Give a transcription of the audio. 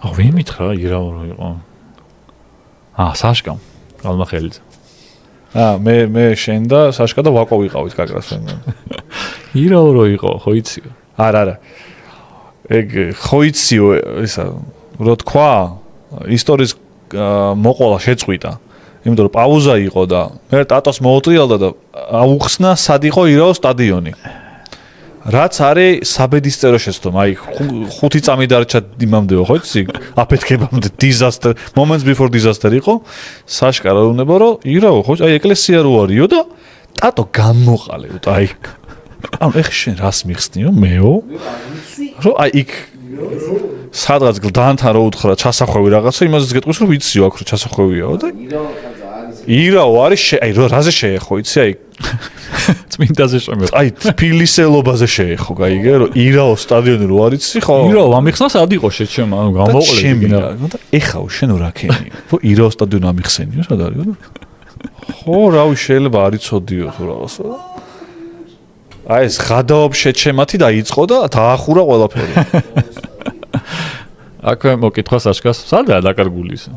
ვინ მითხრა ირაო რო იყო? საშკამ. ალმახელიძე. მე შენ და საშკა და ვაკო ვიყავით გაგრას მეგონა. ირაო რო იყო, ხო იცი? არა. ეგ ხო იციო ისა რო თქვა ისტორიის მოყოლა შეწყვიტა. იმიტომ რომ პაუზა იყო და მე ტატოს მოუტრიალდა და აუხსნა სად იყო ირაოს სტადიონი. რაც არის საბედისწერო შეცდომა, აი 5 წამი დარჩა იმამდეო, ხო იცი? აფეთქებამდე disaster, moments before disaster იყო. საშკა რა უნდა რომ ირაო, ხო, აი ეკლესია რო არისო და ტატო გამოყალე, აი. ანუ ეხ შენ რას მიხსნიო, მეო? რო აი იქ სადღაც გლდანთან რო უთხრა ჩასახვევი რაღაცა, იმაზეც გეტყვის რომ ვიციო აქ რო ჩასახვევიაო და ირაო არის, აი რა რაზე შეეხო, იცი აი წმინდაზე შემეხო. აი თბილისელობაზე შეეხო, გაიგე რომ ირაო სტადიონი რო არის, ხო? ირაო ამიხსნა სად იყო შეჩემა, ანუ გამოყოლე. და ეხაო შენ რა ქენიო? ხო ირაო სტადიონი ამიხსენიო, სად არისო? ხო, რავი შეიძლება არ იცოდიო თუ რაღაცა. აი ეს ღადაობ შეჩემათი დაიწყო და დაახურა ყველაფერი. აქვე მოკითხვა საშკას, სადაა დაკარგული ისე?